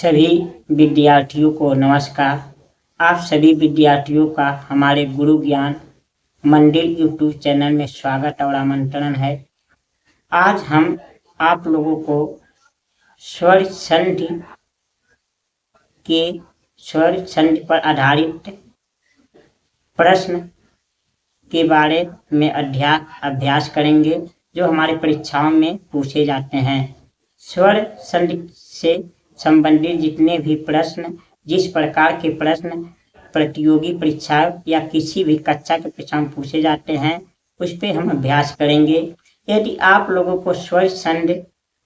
सभी विद्यार्थियों को नमस्कार। आप सभी विद्यार्थियों का हमारे गुरु ज्ञान मंदिर यूट्यूब चैनल में स्वागत और आमंत्रण है। आज हम आप लोगों को स्वर संधि पर आधारित प्रश्न के बारे में अभ्यास करेंगे जो हमारी परीक्षाओं में पूछे जाते हैं। स्वर संधि से संबंधित जितने भी प्रश्न, जिस प्रकार के प्रश्न प्रतियोगी परीक्षा या किसी भी कक्षा के परीक्षा में पूछे जाते हैं, उस पर हम अभ्यास करेंगे। यदि आप लोगों को स्वर संधि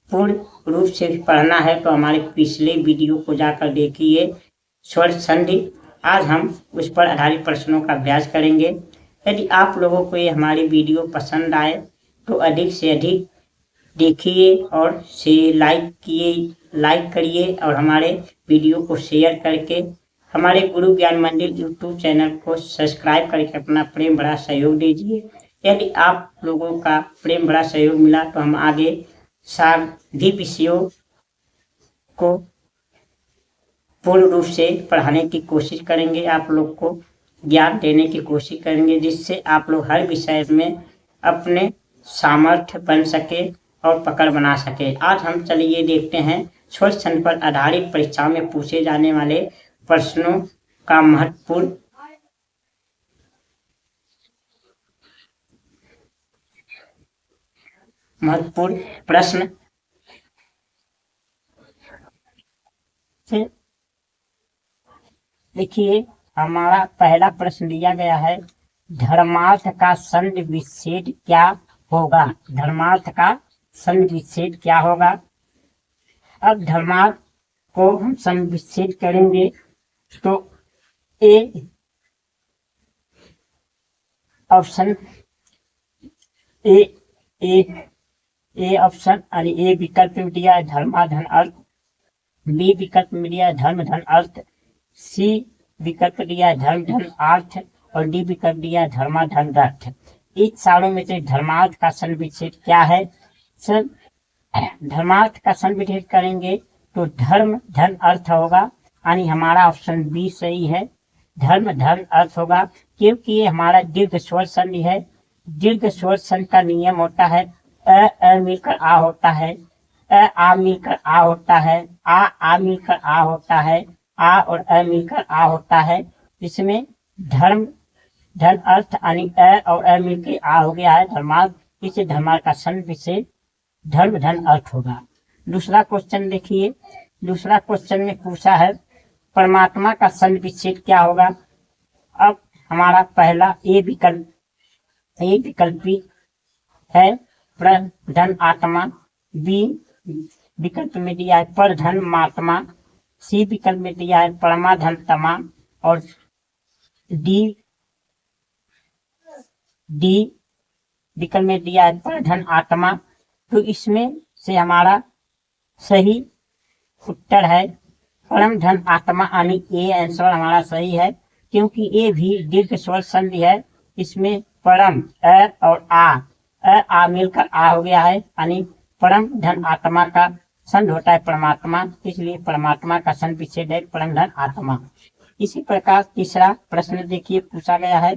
पूर्ण रूप से पढ़ना है तो हमारे पिछले वीडियो को जाकर देखिए, स्वर संधि। आज हम उस पर आधारित प्रश्नों का अभ्यास करेंगे। यदि आप लोगों को ये हमारी वीडियो पसंद आए तो अधिक से अधिक देखिए और लाइक करिए और हमारे वीडियो को शेयर करके हमारे गुरु ज्ञान मंदिर यूट्यूब चैनल को सब्सक्राइब करके अपना प्रेम भरा सहयोग दीजिए। यदि आप लोगों का प्रेम भरा सहयोग मिला तो हम आगे सभी विषयों को पूर्ण रूप से पढ़ाने की कोशिश करेंगे, आप लोग को ज्ञान देने की कोशिश करेंगे, जिससे आप लोग हर विषय में अपने सामर्थ्य बन सके और पकड़ बना सके। आज हम चलिए देखते हैं स्वर संधि पर आधारित परीक्षाओं में पूछे जाने वाले प्रश्नों का महत्वपूर्ण प्रश्न। देखिए, हमारा पहला प्रश्न दिया गया है, धर्मार्थ का संधि विच्छेद क्या होगा? धर्मार्थ का संधि विच्छेद क्या होगा? अब धर्मार्थ को हम संधि विच्छेद करेंगे तो ए ऑप्शन ए ऑप्शन और ए विकल्प में दिया है धर्माधन अर्थ, बी विकल्प में दिया है धर्म धन अर्थ, सी विकल्प दिया है धर्म धन अर्थ और डी विकल्प दिया है धर्माधन अर्थ। इन चारों में से धर्मार्थ का संधि विच्छेद क्या है? सर, धर्मार्थ का संधि विच्छेद करेंगे तो धर्म धन अर्थ होगा, यानी हमारा ऑप्शन बी सही है, धर्म धन अर्थ होगा, क्योंकि ये हमारा दीर्घ स्वर संधि है। दीर्घ स्वर संधि का नियम होता है अ मिलकर आ होता है, आ मिलकर आ होता है, आ मिलकर आ होता है, आ और अ मिलकर आ होता है। इसमें धर्म धन अर्थ यानी अ और अ मिलकर आ हो गया है धर्मार्थ, इसे धर्मार्थ का संधि विच्छेद धर्म धन अर्थ होगा। दूसरा क्वेश्चन देखिए, दूसरा क्वेश्चन में पूछा है परमात्मा का संधि विच्छेद क्या होगा? अब हमारा पहला ए विकल्पी है धन आत्मा, बी विकल्प में दिया है पर धन मात्मा, सी विकल्प में दिया है परमाधन तमा और डी विकल्प में दिया है पर धन आत्मा। तो इसमें से हमारा सही उत्तर है परम धन आत्मा, यानी ए आंसर हमारा सही है, क्योंकि ए भी दीर्घ स्वर संधि है। इसमें परम अ और आ मिलकर आ हो गया है, यानी परम धन आत्मा का संधि होता है परमात्मा, इसलिए परमात्मा का संधि विच्छेद है परम धन आत्मा। इसी प्रकार तीसरा प्रश्न देखिए, पूछा गया है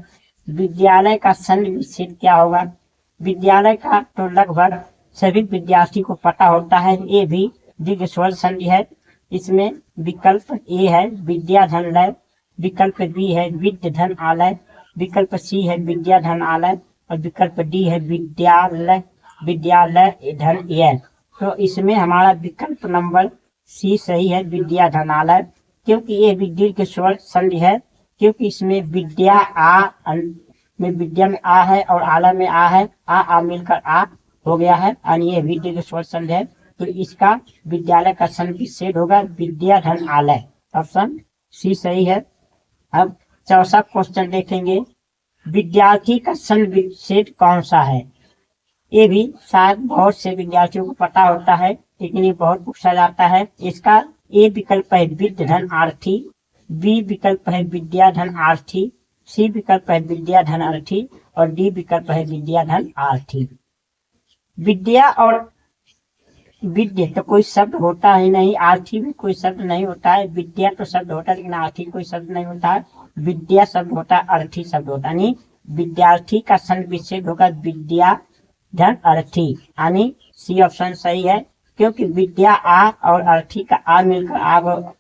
विद्यालय का संधि विच्छेद क्या होगा? विद्यालय का तो लगभग सभी विद्यार्थी को पता होता है, ये भी दीर्घ स्वर संधि है। इसमें विकल्प ए है विद्या धन लय, विकल्प बी है विद्य धन आलय, विकल्प सी है विद्या धन आलय और विकल्प डी है विद्यालय धन यय। तो इसमें हमारा विकल्प नंबर सी सही है विद्या धनालय, क्योंकि ये भी दीर्घ स्वर संधि है, क्योंकि इसमें विद्या में आ है और आलय में आ है, आ मिलकर आ हो गया है, यानी ये भी दीर्घ स्वर संधि है। तो इसका विद्यालय का संधि विच्छेद होगा विद्या धन आलय, ऑप्शन सी सही है। अब चौथा क्वेश्चन देखेंगे, विद्यार्थी का संधि विच्छेद कौन सा है? ये भी शायद बहुत से विद्यार्थियों को पता होता है, लेकिन ये बहुत पूछा जाता है। इसका ए विकल्प है विद्य धन आर्थी, बी विकल्प है विद्या धन आर्थी, सी विकल्प है विद्या धन अर्थी और डी विकल्प है विद्या धन आर्थी। विद्या और विद्या तो कोई शब्द होता ही नहीं, आर्थी भी कोई शब्द नहीं होता है। विद्या तो शब्द होता है लेकिन आर्थी कोई शब्द नहीं होता है। विद्या शब्द होता है, अर्थी शब्द होता है। यानी विद्यार्थी का सन विच्छेद होगा विद्या धन अर्थी, यानी सी ऑप्शन सही है। क्योंकि विद्या आ और अर्थी का आ मिलकर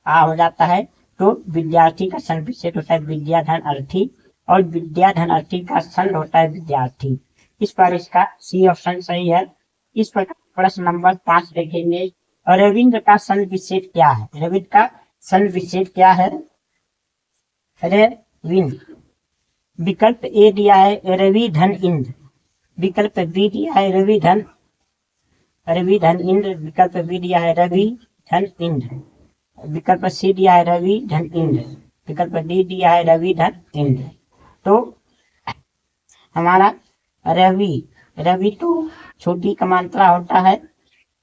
आ हो जाता है, तो विद्यार्थी का सन विच्छेद होता है विद्या धन अर्थी, और विद्या धन अर्थी का सन होता है विद्यार्थी। इस पर इसका सी ऑप्शन सही है। इस प्रकार प्रश्न नंबर 5 देखेंगे। रविंद्र का सन विच्छेद क्या है? रविंद्र का सन विच्छेद क्या है? रविंद्र, विकल्प ए दिया है रवि धन इंद्र, विकल्प बी दिया है रवि धन इंद्र, विकल्प बी दिया है रवि धन इंद्र, विकल्प सी दिया है रवि धन इंद्र, विकल्प डी दिया है रवि धन इंद्र। तो हमारा रवि तो छोटी का मात्रा होता है,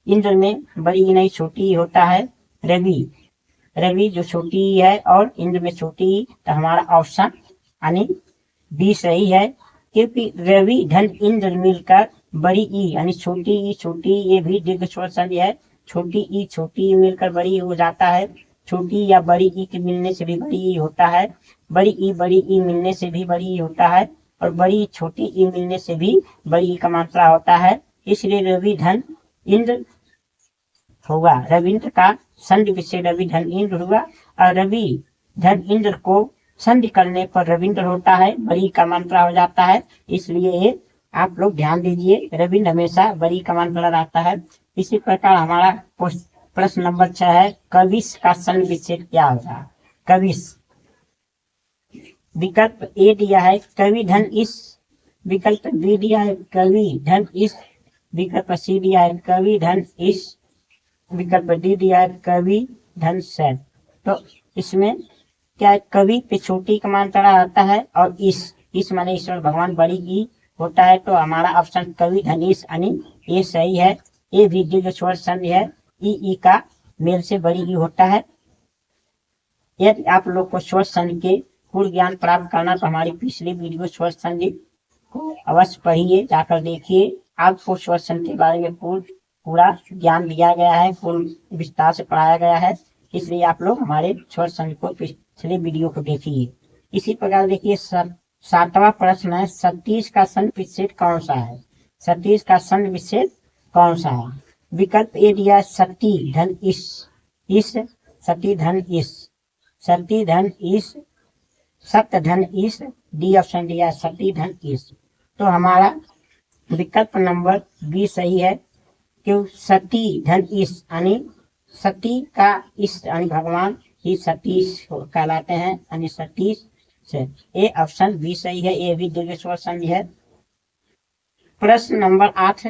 इंद्र में बड़ी नहीं छोटी होता है। रवि जो छोटी है और इंद्र में छोटी, तो हमारा ऑप्शन यानी बी सही है। क्योंकि रवि धन इंद्र मिलकर बड़ी ई यानी छोटी ये भी दीर्घ स्वर संधि है। छोटी ई मिलकर बड़ी हो जाता है। छोटी या बड़ी ई के मिलने से भी बड़ी ई होता है, बड़ी ई मिलने से भी बड़ी ई होता है, और बड़ी छोटी ई मिलने से भी बड़ी ई का मात्रा होता है। इसलिए रवि धन इंद्र होगा। रविंद्र का संधि विच्छेद रवि धन इंद्र हुआ, और रवि धन इंद्र को संधि करने पर रविंद्र होता है, बड़ी का मात्रा हो जाता है। इसलिए आप लोग ध्यान दीजिए, रविंद्र हमेशा बड़ी का मात्रा रहता है। इसी प्रकार हमारा प्रश्न नंबर 6 है, कविश का संधि विच्छेद क्या होगा? कविश, विकल्प ए दिया है कवि धन इस, विकल्प बी दिया है कवि धन इस, विकल्प सी दिया है कवि धन इस, विकल्प डी दिया है कवि धन से। तो इसमें क्या है, कवि पे छोटी का मात्रा आता है, और इस माने ईश्वर भगवान बड़ी ई होता है। तो हमारा ऑप्शन कवि धन इस यानी ये सही है। ये भी दीर्घ स्वर संधि है, ई का मेल से बड़ी ई होता है। यदि आप लोग को स्वर संधि के पूर्ण ज्ञान प्राप्त करना, तो हमारी पिछली वीडियो स्वर संधि को अवश्य पढ़िए, जाकर देखिए। आपको स्वर संधि के बारे में पूरा ज्ञान दिया गया है, पूर्ण विस्तार से पढ़ाया गया है। इसलिए आप लोग हमारे स्वर संधि को पिछले वीडियो को देखिए। इसी प्रकार देखिए 7वां प्रश्न है, सतीश का संधि विच्छेद कौन सा है? सतीश का संधि विच्छेद कौन सा है? विकल्प ए दिया सती धन इस, सती धन इस, सती धन इस, सत्य धन इस, डी ऑप्शन दिया सती धन इस। तो हमारा विकल्प नंबर बी सही है। क्यों? सती धन इस यानी सती का इस यानी भगवान ही सतीश कहलाते हैं, यानी सतीश से। ए ऑप्शन बी सही है, ये भी दीर्घ स्वर संधि है। प्रश्न नंबर 8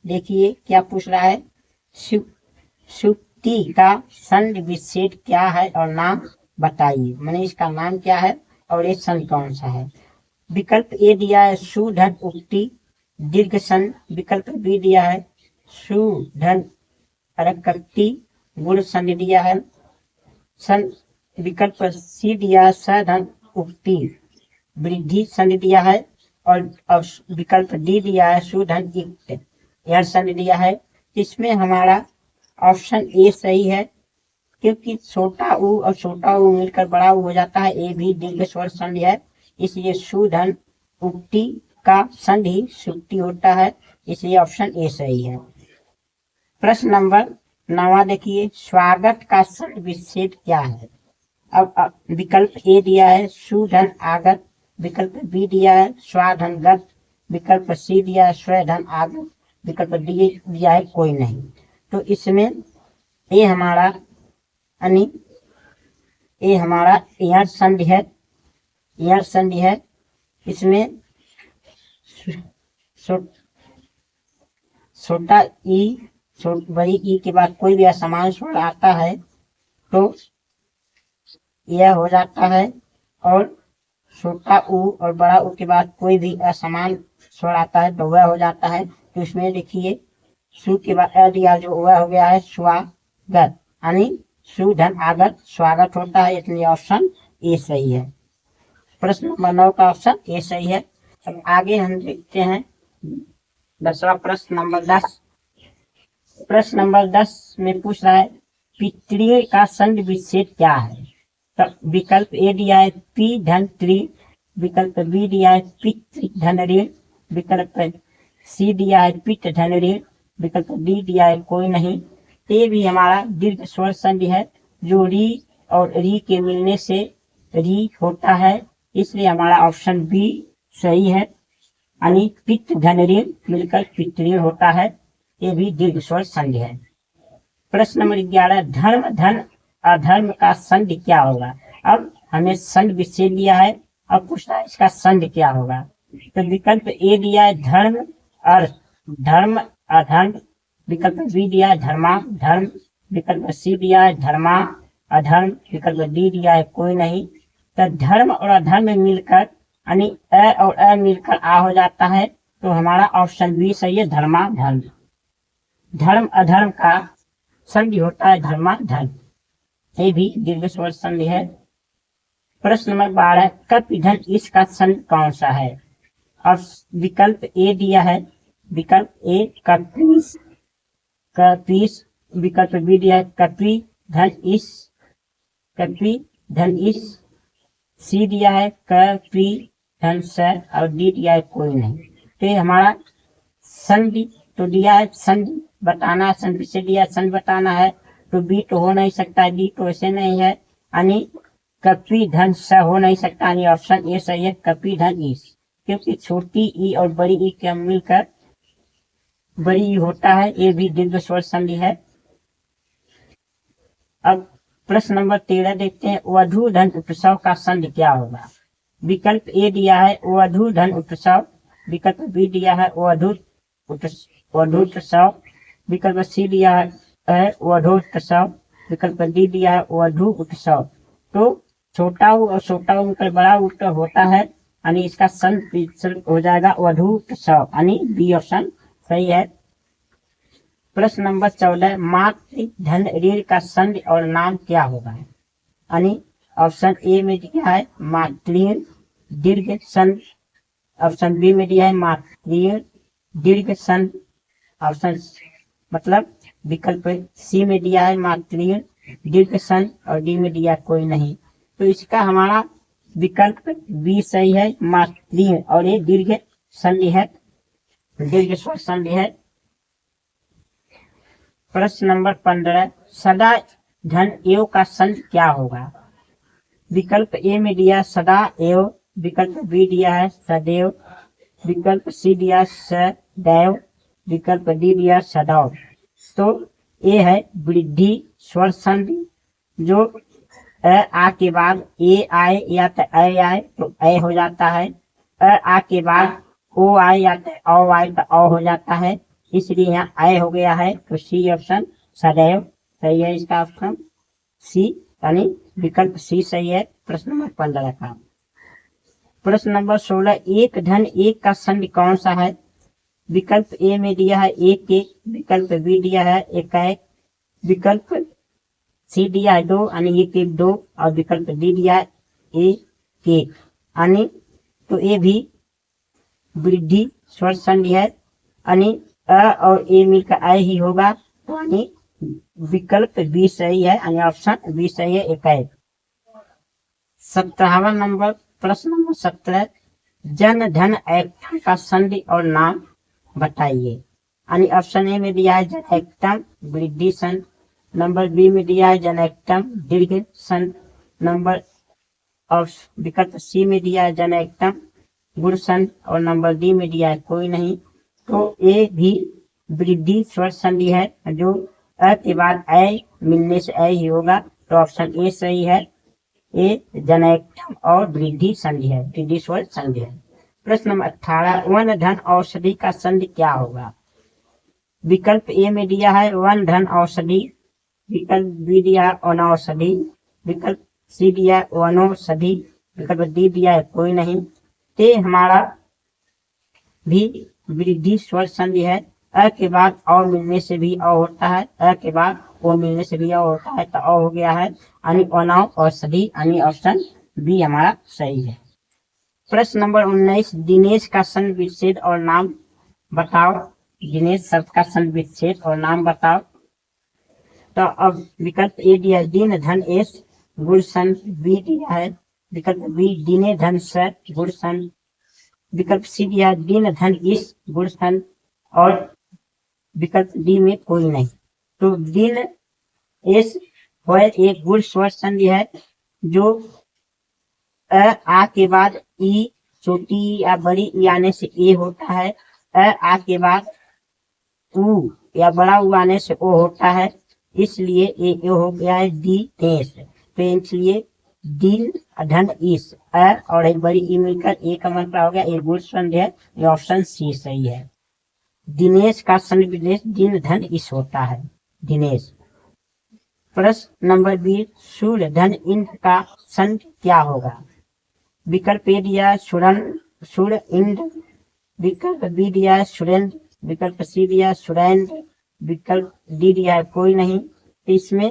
देखिए क्या पूछ रहा है, सुक्ति का संधि विच्छेद क्या है और नाम बताइए। मैंने इसका नाम क्या है और ये संधि कौन सा है? विकल्प ए दिया है सुधन उक्ति दीर्घ सन, विकल्प बी दिया है सुधन अरकक्ति गुण संधि दिया है सन, विकल्प सी दिया है सधन उक्ति वृद्धि संधि दिया है, और विकल्प डी दिया है सुधन इक्त यह संधि दिया है। इसमें हमारा ऑप्शन ए सही है, क्योंकि छोटा ऊ और छोटा ऊ मिलकर बड़ा ऊ हो जाता है। ए भी दीर्घ स्वर संधि है, इसलिए सुधन उक्ति का संधि सुक्ति होता है, इसलिए ऑप्शन ए सही है। प्रश्न नंबर 9 देखिए, स्वागत का संधि विच्छेद क्या है? अब विकल्प ए दिया है सुधन आगत, विकल्प बी दिया है स्वाधन गत, विकल्प सी दिया है स्वधन आगत, विकल्प डी दिया है कोई नहीं। तो इसमें ये हमारा यानी ये हमारा यह संधि है, यह संधि है। इसमें छोटा ई बड़ी ई के बाद कोई भी असमान स्वर आता है तो यह हो जाता है, और छोटा ऊ और बड़ा ऊ के बाद कोई भी असमान स्वर आता है तो वह हो जाता है। तो इसमें देखिए सु के बाद अ दिया जो वह हो गया है स्वागत, यानी सुधन आगत स्वागत होता है, इसलिए ऑप्शन ए सही है। प्रश्न नंबर 9 का ऑप्शन ए सही है। अब आगे हम देखते हैं 10वां प्रश्न नंबर 10। प्रश्न नंबर 10 में पूछ रहा है पितृ का संधि विच्छेद क्या है। तो विकल्प ए दिया है पी धन त्रि, विकल्प बी दिया है पितृ धन ऋण, विकल्प सी दिया है पित धन ऋण, विकल्प डी दिया है कोई नहीं। ए भी हमारा दीर्घ स्वर संधि है, जो री और री के मिलने से री होता है, इसलिए हमारा ऑप्शन बी सही है, यानी पित्त धन ऋण मिलकर पितृ होता है। ये भी दीर्घ स्वर संधि है। प्रश्न नंबर 11 धर्म धन अधर्म का संधि क्या होगा। अब हमें संधि विच्छेद दिया है, अब पूछना है इसका संधि क्या होगा। तो विकल्प ए दिया है धर्म अर्थ धर्म अधर्म, विकल्प बी दिया है धर्मा धर्म, विकल्प सी दिया है धर्मा अधर्म, विकल्प डी दिया है कोई नहीं। तो धर्म और अधर्म मिलकर यानी अ और अ मिलकर आ हो जाता है, तो हमारा ऑप्शन बी सही है धर्मा धर्म। धर्म अधर्म का संधि होता है धर्मा धर्म, ये भी दीर्घ स्वर संधि है। प्रश्न नंबर 12 कपि धन इसका संधि कौन सा है। और विकल्प ए दिया है, विकल्प ए कपीस कपीस, विकल्प बी दिया है कपि धन इस कपि धन इस, सी दिया है कपि धन स और डी दिया है कोई नहीं। तो ये हमारा संधि तो दिया है, संधि बताना है, संधि से दिया संधि बताना है, तो बी तो हो नहीं सकता, डी तो ऐसे नहीं है, यानी कपि धन स हो नहीं सकता, यानी ऑप्शन ए सही है कपि धन इस, क्योंकि छोटी ई और बड़ी ई के मिलकर बड़ी ई होता है, ये भी दीर्घ स्वर संधि है। अब प्रश्न नंबर 13 देखते हैं वधु धन उत्सव का संधि क्या होगा। विकल्प ए दिया है वधु धन उत्सव, विकल्प बी दिया है वधूत्सव, विकल्प सी दिया है वधोत्सव, विकल्प डी दिया है वधु उत्सव। तो छोटा उ और छोटा उ मिलकर बड़ा उत्सव होता है, यानी इसका संधि हो जाएगा वधूत्सव, यानी बी ऑप्शन सही है। प्रश्न नंबर 14 मातृ धन ऋण का संधि और नाम क्या होगा। यानी ऑप्शन ए में दिया है मातृ दीर्घ संधि, ऑप्शन बी में दिया है मातृ दीर्घ संधि, ऑप्शन मतलब विकल्प सी में दिया है मातृ दीर्घ संधि और डी में दिया कोई नहीं। तो इसका हमारा विकल्प बी सही है मातृ, और ये दीर्घ संधि है, दीर्घ स्वर संधि है। प्रश्न नंबर 15 सदा धन एव का संधि क्या होगा। विकल्प ए में दिया सदा एव, विकल्प बी दिया है सदैव, विकल्प सी दिया सदैव, विकल्प डी दिया सदैव। तो ए है वृद्धि स्वर संधि, जो आ के बाद ए आए या तो ऐ आए तो ऐ हो जाता है, आ के बाद ओ आए या तो औ आए तो औ हो जाता है, इसलिए यहाँ ऐ हो गया है, तो सी ऑप्शन सदैव सही है, इसका ऑप्शन सी यानी विकल्प सी सही है प्रश्न नंबर 15 का। प्रश्न नंबर 16 एक धन एक का संधि कौन सा है। विकल्प ए में दिया है एक एक, विकल्प बी दिया है एक एक, विकल्प सी दिया है 2 यानी एक एक 2, और विकल्प डी दिया है एक एक, यानी तो ये भी वृद्धि स्वर संधि है, यानी अ और ए मिलकर ऐ ही होगा, तो यानी विकल्प बी सही है, यानी ऑप्शन बी सही है एक एक। 17वां नंबर प्रश्न नंबर 17 जन धन एक्टम का संधि और नाम बताइए। यानी ऑप्शन ए में दिया है जन एक्टम वृद्धि संधि, नंबर बी में दिया है जन एक्टम दीर्घ संधि, नंबर और विकल्प सी में दिया है जन एक्टम गुण संधि, और नंबर डी में दिया है कोई नहीं। तो ए भी वृद्धि स्वर संधि है, जो अ के बाद ऐ मिलने से ऐ ही होगा, तो ऑप्शन ए सही है, ए जनएक्टम और वृद्धि संधि है, वृद्धि स्वर संधि है। प्रश्न नंबर 18 वन धन औषधि का संधि क्या होगा। विकल्प ए में दिया है वन धन औषधि, विकल्प बी दिया है अनौषधि, विकल्प सी दिया है वनौषधि, विकल्प डी दिया है कोई नहीं। ते हमारा भी वृद्धि स्वर संधि है, अ के बाद और मिलने से भी अ होता है, अ के बाद ओ मिलने से भी अ होता है, तो अ हो गया है, यानी अनौ औषधि, यानी ऑप्शन बी हमारा सही है। प्रश्न नंबर 19 दिनेश का संधि विच्छेद और नाम बताओ। दिनेश शब्द का संधि विच्छेद और नाम बताओ। तो अब विकल्प ए दिया है दिन धन एस गुण सन, बी दिया है विकल्प बी दिने धन स गुण सन, विकल्प सी दिया है दिन धन इस गुण सन, और विकल्प डी में कोई नहीं। तो दिन एस है एक गुण स्वर संधि है जो आ के बाद ई छोटी या बड़ी ई आने से ए होता है, आ के बाद उ या बड़ा उ आने से ओ होता है, इसलिए ये हो गया है दी देश। तो इसलिए दिन धन इस और एक बड़ी ई मिलकर ए का मतलब हो गया एक गुण संधि है। ये ऑप्शन सी सही है। दिनेश का संधि विशेष दिन धन इस होता है, दिनेश। प्रश्न नंबर 20 सूर्य धन इंद्र का संधि क्या होगा। विकल्प ए दिया सूर्य इंद्र, विकल्प बी दिया है सुरेंद्र, विकल्प सी दिया सुरेंद्र, विकल्प डी दिया है कोई नहीं। तो इसमें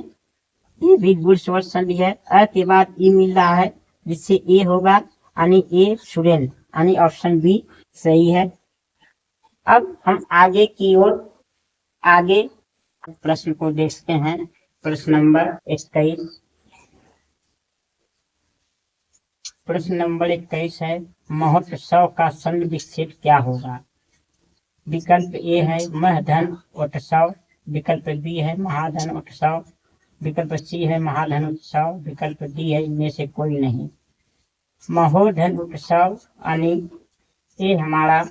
ये भी गुण स्वर संधि है, अ के बाद ई मिल रहा है जिससे ए होगा यानी ए सुरेंद्र, यानी ऑप्शन बी सही है। अब हम आगे की ओर आगे प्रश्न को देखते हैं। प्रश्न नंबर 21। प्रश्न नंबर 21 है महोत्सव का संधि विच्छेद क्या होगा। विकल्प ए है महधन उत्सव, विकल्प बी है महाधन उत्सव, विकल्प सी है महाधन उत्सव, विकल्प डी है इनमें से कोई नहीं। महोधन उत्सव यानी ये हमारा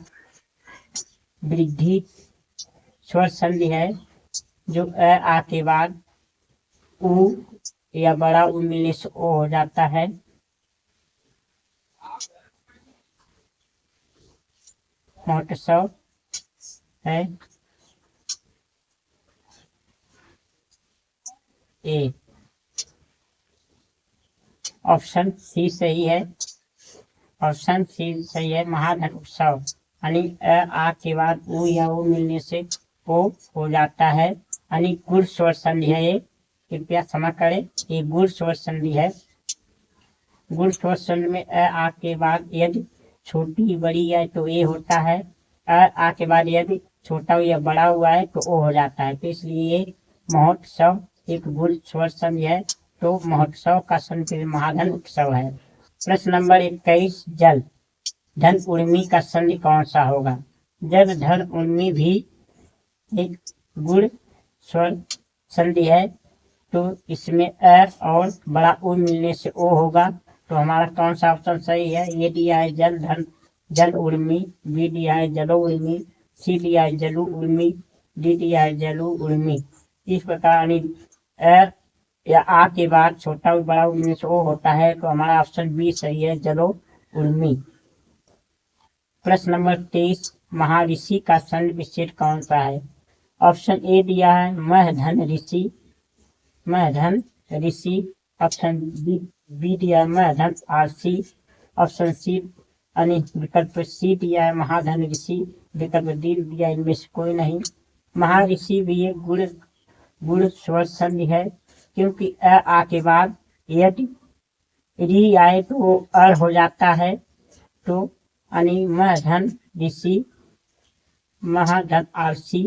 वृद्धि स्वर संधि है जो आ के बाद उ या बड़ा उ मिलने से ओ हो जाता है। महोत्सव है ए, ऑप्शन सी सही है, ऑप्शन सी सही है। महाधन उत्सव यानी आ के बाद उ या ओ मिलने से ओ हो जाता है, यानी गुण स्वर संधि है। ये कृपया क्षमा करें, ये गुण स्वर संधि है। गुण स्वर संधि में आ के बाद यदि छोटी बड़ी है तो ए होता है, आ के बाद यदि छोटा या बड़ा हुआ है तो ओ हो जाता है। तो इसलिए महोत्सव एक गुण स्वर संधि है, तो महोत्सव का संधि महाधन उत्सव है। प्रश्न नंबर 21 जल धन उर्मी का संधि कौन सा होगा। जल धन उर्मी भी एक गुण स्वर संधि है, तो इसमें अ और बड़ा उ मिलने से ओ होगा। तो हमारा कौन सा ऑप्शन सही है। ये दिया है जल धन जल उर्मी, बी दिया है जलो उर्मी, सी दिया है जलु उर्मी, डी दिया है जलु उर्मी। इस प्रकार अ या आ के बाद छोटा और बड़ा उर्मी से ओ होता है, तो हमारा ऑप्शन बी सही है जलो उर्मी। प्रश्न नंबर 23 महर्षि का संधि विच्छेद कौन सा है। ऑप्शन ए दिया है महधन ऋषि, महधन ऋषि, ऑप्शन बी दिया है महधन आरसी, ऑप्शन सी यानी विकल्प सी दिया है महाधन ऋषि, विकल्प डी दिया इनमें से कोई नहीं। महर्षि भी एक गुण स्वर संधि है, क्योंकि आ के बाद यदि री आए तो वो अर हो जाता है, तो यानी महधन ऋषि, महाधन आरसी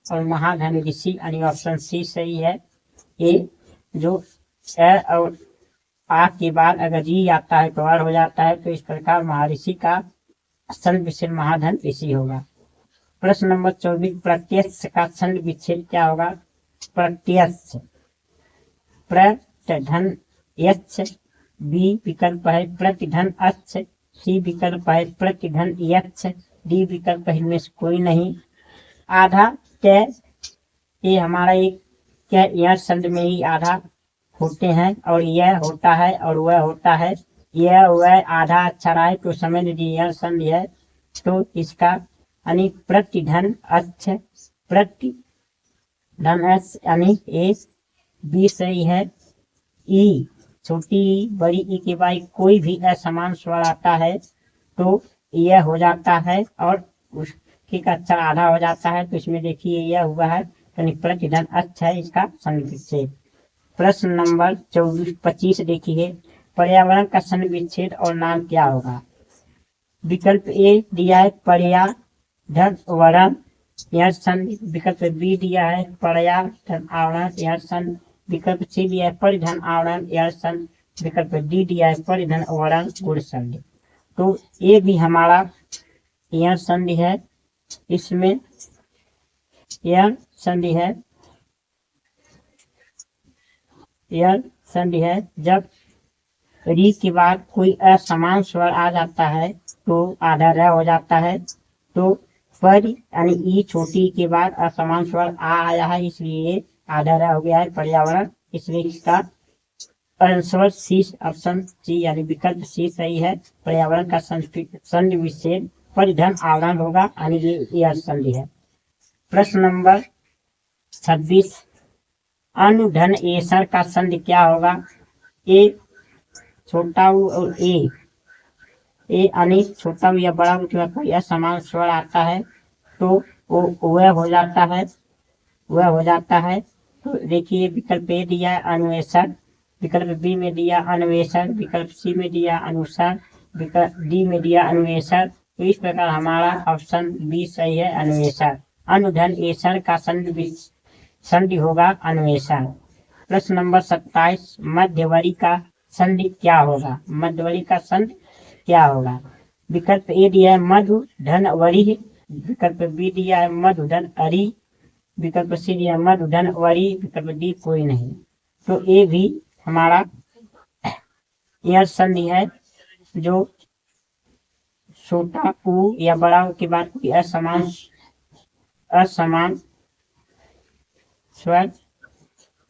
और महाधन ऋषि, यानी ऑप्शन सी सही है। ये जो और आ के बाद अगर री आता है तो अर हो जाता है, तो इस प्रकार महर्षि का संधि विच्छेद महाधन ऋषि होगा। प्रश्न नंबर 24 प्रत्यक्ष का संधि विच्छेद क्या होगा। प्रत्यक्ष प्रत्यधन यच्छ, बी विकल्प है प्रतिधन अच्छ, सी विकल्प है प्रतिधन यच्छ, डी विकल्प है इनमें से कोई नहीं। आधा तय ये हमारा एक क्या यह संधि में ही आधा होते हैं, और यह होता है और वह होता है, यह वह आधा अच्छा रहा है तो समझ लीजिए यह संधि है। तो इसका यानी प्रतिधन अच्छ, प्रतिधन अच्छ यानी ए बी सही है। ई छोटी बड़ी ई के बाद कोई भी असमान स्वर आता है तो यह हो जाता है और उसके का अक्षर आधा हो जाता है, तो इसमें देखिए यह हुआ है, तो प्रतिधन अच्छा है इसका संधि विच्छेद। प्रश्न नंबर 25 देखिए पर्यावरण का संधि विच्छेद और नाम क्या होगा। विकल्प ए दिया है पर्यावरण, यह संधि विकल्प बी दिया है पर्याय धन आवरण, यह संधि विकल्प सी दिया है परिधन आवरण, यह संधि विकल्प डी दिया है परिधन आवरण गुण संधि। तो ये भी हमारा यह संधि है, इसमें यह संधि है, यह संधि है जब री के बाद कोई असमान स्वर आ जाता है तो आधा र हो जाता है। तो पर यानी ई छोटी के बाद असमान स्वर आ आया है, इसलिए आधा र हो गया है पर्यावरण, इसलिए इसका आंसर सी ऑप्शन सी यानी विकल्प सी सही है। पर्यावरण का संधि विच्छेद परिधन आवरण होगा यानी ये संधि है। प्रश्न नंबर 26 अनुधन एसर का संधि क्या होगा? ए छोटा उ और ए यानी छोटा उ या बड़ा उ के बाद कोई असमान स्वर आता है तो वो वह हो जाता है, वह हो जाता है। तो देखिए विकल्प ए दिया है अन्वेषण, विकल्प बी में दिया अन्वेषण, विकल्प सी में दिया अनुसार, विकल्प डी में दिया अन्वेषण। तो इस प्रकार हमारा ऑप्शन बी सही है अन्वेषण। अनुधन एसर का संधि होगा अन्वेषण। प्रश्न नंबर 27 मध्यवर्ती का संधि क्या होगा? मध्यवर्ती का संधि क्या होगा? विकल्प ए दिया है मधु धन वरी, विकल्प बी दिया है मधु धन अरी, विकल्प सी दिया है मधु धन वरी, विकल्प डी कोई नहीं। तो ए भी हमारा यह संधि है जो छोटा उ या बड़ा उ के बाद कोई असमान स्वर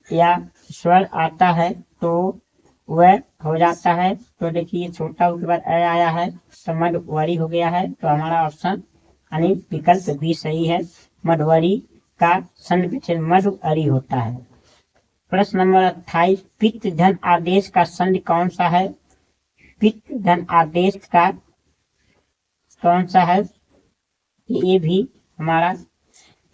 या स्वर आता है तो वह हो जाता है। तो देखिए छोटा उ के बाद अ आया है तो मधुवरी हो गया है। तो हमारा ऑप्शन यानी विकल्प भी सही है, मधुवरी का संधि विच्छेद मधुअरी होता है। प्रश्न नंबर 28 पित्त धन आदेश का संधि कौन सा है? पित्त धन आदेश का कौन सा है? ये भी हमारा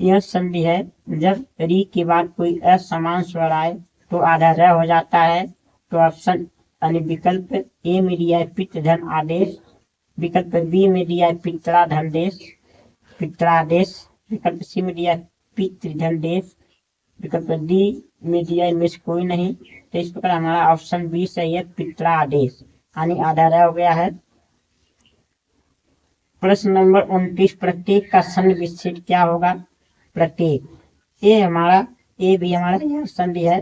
यह संधि है जब री के बाद कोई असमान स्वर आए तो आधा र हो जाता है। तो ऑप्शन यानी विकल्प ए में दिया है पित्त धन आदेश, विकल्प बी में दिया है पित्रा धन देश, पित्रादेश, विकल्प सी में दिया है पितृधन देश, विकल्प डी में दिया है मिस कोई नहीं। तो इस प्रकार हमारा ऑप्शन बी सही है पित्रादेश यानी आधा र हो गया है। प्रश्न नंबर 29 प्रत्येक का संधि विच्छेद क्या होगा? प्रत्येक ए भी हमारा यह संधि है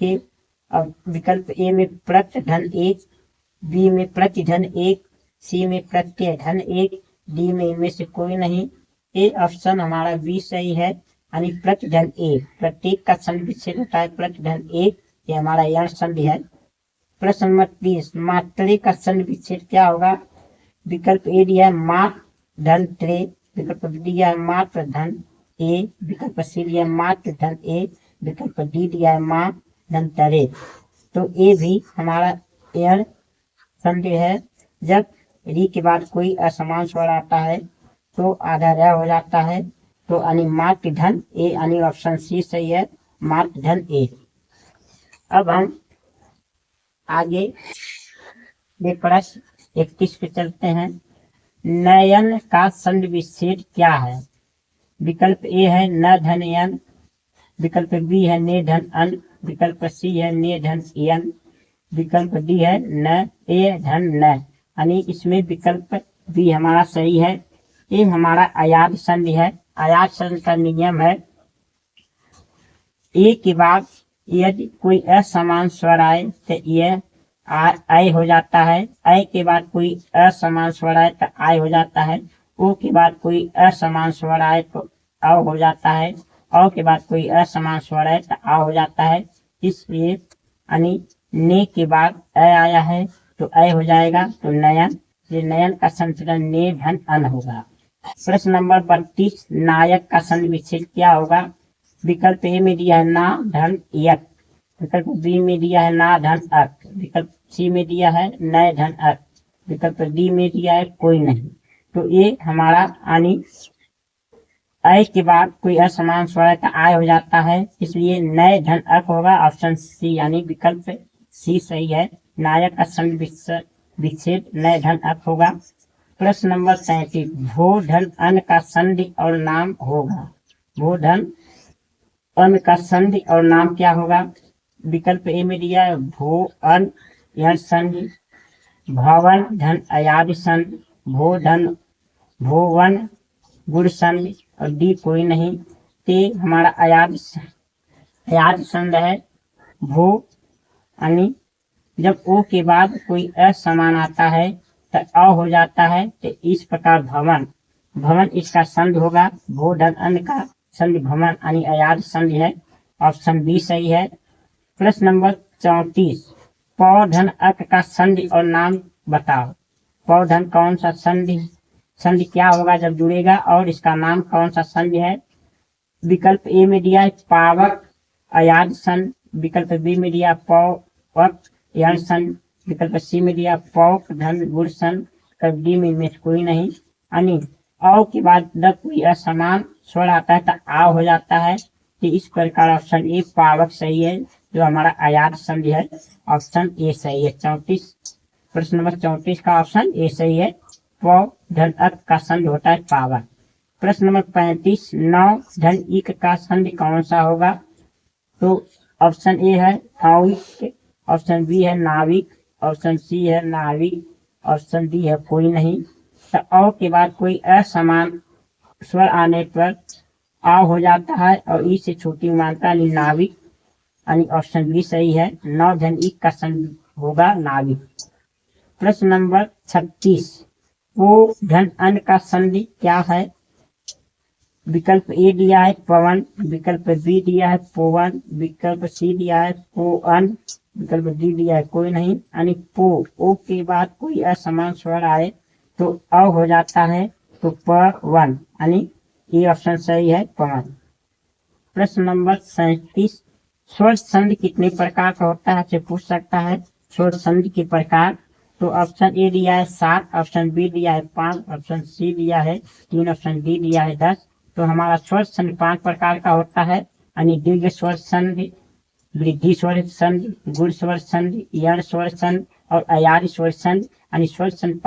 कि अब विकल्प ए में प्रत्य धन एक, बी में प्रति धन एक, सी में प्रत्यय धन एक, डी में इनमें से कोई नहीं। ए ऑप्शन हमारा बी सही है यानी प्रति धन एक, प्रत्येक का संधि विच्छेद होता है प्रति धन एक, ये हमारा यह संधि है। प्रश्न नंबर 30 मात्रे का संधि विच्छेद क्या होगा? विकल्प ए दिया है मात्र धन त्रे, विकल्प बी दिया है मात्र धन ए, विकल्प सी दिया है मात्र धन ए, विकल्प डी दिया है मां धन तरे। तो ए भी हमारा यह संधि है जब री के बाद कोई असमान स्वर आता है तो आधा र हो जाता है। तो यानी मात्र धन ए यानी ऑप्शन सी सही है मात्र धन ए। अब हम आगे प्रश्न 31 पे चलते हैं। नयन का संधि विच्छेद क्या है? विकल्प ए है न धन यन, विकल्प बी है ने धन अन, विकल्प सी है ने धन यन, विकल्प डी है न ए धन न यानी इसमें विकल्प बी हमारा सही है। ये हमारा अयाद संधि है। अयाद संधि का नियम है ए के बाद यदि कोई असमान स्वर आए तो यह आय हो जाता है, आय के बाद कोई असमान स्वर आए तो आय हो जाता है, ओ के बाद कोई असमान स्वर आए तो अ हो जाता है, औ के बाद कोई असमान स्वर आए तो आ हो जाता है। इसलिए यानी ने के बाद अ आया है तो अ हो जाएगा। तो नयन, ये नयन का संतुलन ने धन अन होगा। प्रश्न नंबर 32 नायक का संधि विच्छेद क्या होगा? विकल्प ए में दिया है ना धन यक, विकल्प बी में दिया है ना धन अक, विकल्प सी में दिया है नय धन अक, विकल्प डी में दिया है कोई नहीं। तो ये हमारा यानी अय के बाद कोई असमान स्वर का आय हो जाता है, इसलिए नय धन अक होगा। ऑप्शन सी यानी विकल्प सी सही है। नायक का संधि विच्छेद नय धन अक होगा। प्रश्न नंबर 37, भू धन अन्न का संधि और नाम होगा। भू धन अन्न का संधि और नाम क्या होगा? विकल्प ए में दिया है भू अन्न यह संधि, भवन धन अयादि संधि, भू धन भुवन गुण संधि, और डी कोई नहीं। ते हमारा अयादि संधि है। भू यानी जब ओ के बाद कोई असमान आता है तो अ हो जाता है, तो इस प्रकार भवन इसका संधि होगा। भू धन अन्न का संधि भवन यानी अयाद संधि है। ऑप्शन बी सही है। प्रश्न नंबर 34, पौ धन अक का संधि और नाम बताओ। पौ धन कौन सा संधि क्या होगा जब जुड़ेगा, और इसका नाम कौन सा संधि है? विकल्प ए में दिया है पावक अयाद संधि, विकल्प बी में दिया पौवक यण संधि, विकल्प सी में दिया पौक धन गुण संधि, विकल्प डी में कोई नहीं। यानी औ के बाद जब कोई असमान स्वर आता है तो आ हो जाता है, तो इस प्रकार ऑप्शन ए पावक सही है, जो हमारा अयाद संधि है। ऑप्शन ए सही है। 34 प्रश्न नंबर 34 का ऑप्शन ए सही है। पौ धन अक का संधि होता है पावक। प्रश्न नंबर 35, नौ धन इक का संधि कौन सा होगा? तो ऑप्शन ए है नाविक, ऑप्शन बी है नाविक, ऑप्शन सी है नाविक, ऑप्शन डी है कोई नहीं। तो औ के बाद कोई असमान स्वर आने पर आ हो जाता है और ई से छोटी मात्रा यानी नाविक, यानी ऑप्शन बी सही है। नौ धन इक का संधि होगा नाविक। प्रश्न नंबर 36, पो धन अन्न का संधि क्या है? विकल्प ए दिया है पवन, विकल्प बी दिया है पोवन, विकल्प सी दिया है पोअन, विकल्प डी दिया है कोई नहीं। यानी पो ओ के बाद कोई असमान स्वर आए तो अ हो जाता है, तो पवन यानी ये ऑप्शन सही है पवन। प्रश्न नंबर 37, स्वर संधि कितने प्रकार का होता है आपसे पूछ सकता है। स्वर संधि के प्रकार, तो ऑप्शन ए दिया है 7, ऑप्शन बी दिया है 5, ऑप्शन सी दिया है 3, ऑप्शन डी दिया है 10। तो हमारा स्वर संधि 5 प्रकार का होता है, यानी दीर्घ स्वर संधि, वृद्धि स्वर संधि, गुण स्वर संधि, यण स्वर संधि और अयादि स्वर संधि। यानी स्वर संधि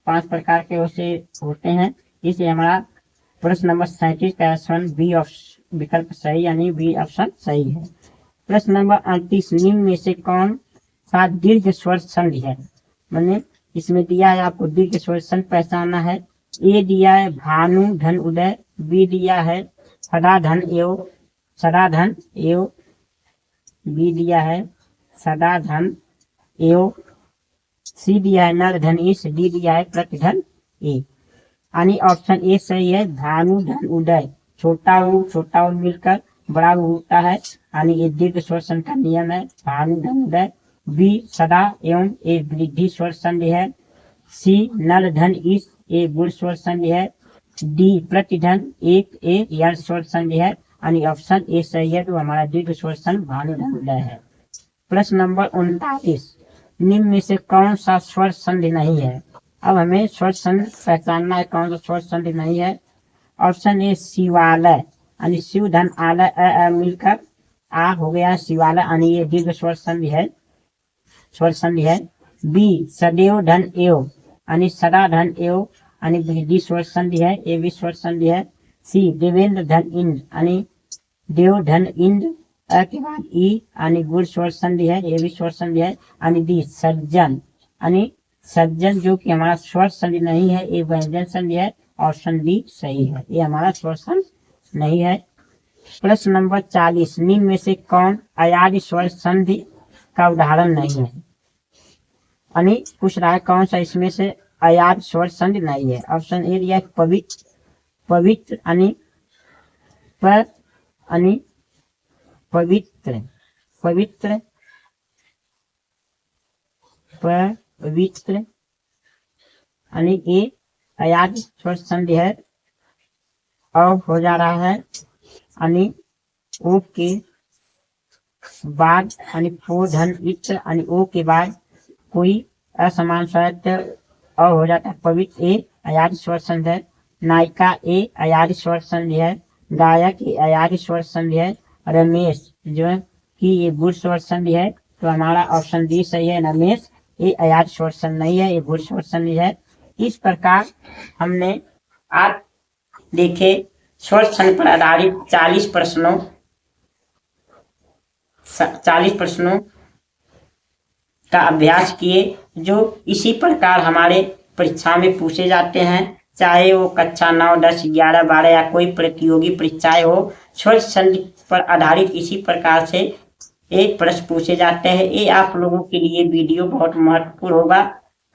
5 प्रकार के होते हैं। इसलिए हमारा प्रश्न नंबर 37 का ऑप्शन बी विकल्प सही, यानी बी ऑप्शन सही है। प्रश्न नंबर 38, निम्न में से कौन सा दीर्घ स्वर संधि है? मैंने इसमें दिया है आपको दीर्घ स्वर संधि पहचानना है। ए दिया है भानु धन उदय, बी दिया है सदा धन एव, बी दिया है सदा धन एव, सी दिया है नर धन ईश, डी दिया है प्रतिधन ए। यानी ऑप्शन ए सही है। भानु धन उदय, छोटा ऊ मिलकर बड़ा ऊ होता है, यानी ये दीर्घ स्वर संधि का नियम है, भानु धन उदय। बी सदा एवं ए वृद्धि स्वर संधि है। सी नर धन ईश ए गुण स्वर संधि है। डी प्रतिधन एक ए यण स्वर संधि है, यानी ऑप्शन ए सही है, तो हमारा दीर्घ स्वर संधि भानु धन उदय है। प्रश्न नंबर 39, निम्न में से कौन सा स्वर संधि नहीं है? अब हमें स्वर संधि पहचानना है, कौन सा स्वर संधि नहीं है। ऑप्शन ए शिवालय, यानी शिव धन आलय मिलकर आ हो गया शिवालय, यानी ये दीर्घ स्वर संधि है। बी सदैव धन एव, यानी सदा धन एव, यानी वृद्धि स्वर संधि है, ये भी स्वर संधि है। सी देवेंद्र धन इंद्र, यानी देव धन इंद्र के बाद ई, यानी गुण स्वर संधि है, ये भी स्वर संधि है। यानी डी सज्जन, यानी सज्जन जो कि हमारा स्वर संधि नहीं है, ये व्यंजन संधि है। ऑप्शन डी सही है, ये हमारा स्वर संधि नहीं है। प्रश्न नंबर 40, निम्न में से कौन अयादि स्वर संधि का उदाहरण नहीं है? यानी पूछ रहा है कौन सा इसमें से अयाद स्वर संधि नहीं है। ऑप्शन ए दिया पवित्र यानी पवित्र यानी ए अयाद स्वर संधि है। अब हो जा रहा है यानी ओ के बाद यानी पो धन इत्र, यानी ओ के बाद कोई असमान स्वर हो जाता है। पवित्र ए अयादि स्वर संधि है। नायिका ए अयादि स्वर संधि है। गायक ए अयादि स्वर संधि है। रमेश जो है कि ये गुण स्वर संधि है, तो हमारा ऑप्शन डी सही है। रमेश ये अयादि स्वर संधि नहीं है, ये गुण स्वर संधि है। इस प्रकार हमने आज देखे स्वरछंद पर आधारित 40 प्रश्नों का अभ्यास किए, जो इसी प्रकार हमारे परीक्षा में पूछे जाते हैं, चाहे वो कक्षा 9, 10, 11, 12 या कोई प्रतियोगी परीक्षाएं हो। स्वरछंद पर आधारित इसी प्रकार से एक प्रश्न पूछे जाते हैं। ये आप लोगों के लिए वीडियो बहुत महत्वपूर्ण होगा।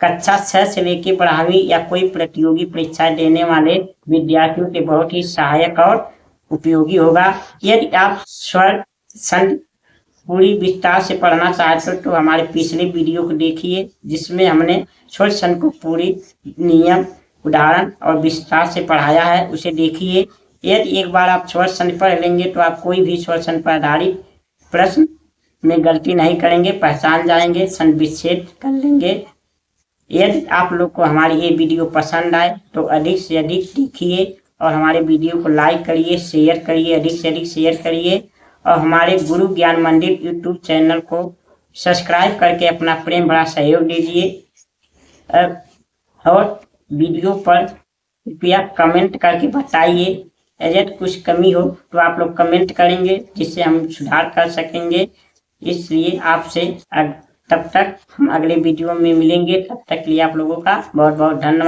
कक्षा 6 से लेकर 12वीं या कोई प्रतियोगी परीक्षा देने वाले विद्यार्थियों के बहुत ही सहायक और उपयोगी होगा। यदि आप स्वरछंद पूरी विस्तार से पढ़ना चाहते हो तो हमारे पिछले वीडियो को देखिए, जिसमें हमने स्वरछंद को पूरी नियम, उदाहरण और विस्तार से पढ़ाया है, उसे देखिए। यदि एक बार आप स्वरछंद पढ़ लेंगे तो आप कोई भी स्वरछंद पर आधारित प्रश्न में गलती नहीं करेंगे, पहचान जाएंगे, संधि विच्छेद कर लेंगे। यदि आप लोग को हमारी ये वीडियो पसंद आए तो अधिक से अधिक देखिए और हमारे वीडियो को लाइक करिए, शेयर करिए, अधिक से अधिक शेयर करिए और हमारे गुरु ज्ञान मंदिर यूट्यूब चैनल को सब्सक्राइब करके अपना प्रेम भरा सहयोग दीजिए। और वीडियो पर कृपया कमेंट करके बताइए, यदि कुछ कमी हो तो आप लोग कमेंट करेंगे, जिससे हम सुधार कर सकेंगे। इसलिए आपसे तब तक हम अगले वीडियो में मिलेंगे, तब तक के लिए आप लोगों का बहुत बहुत धन्यवाद।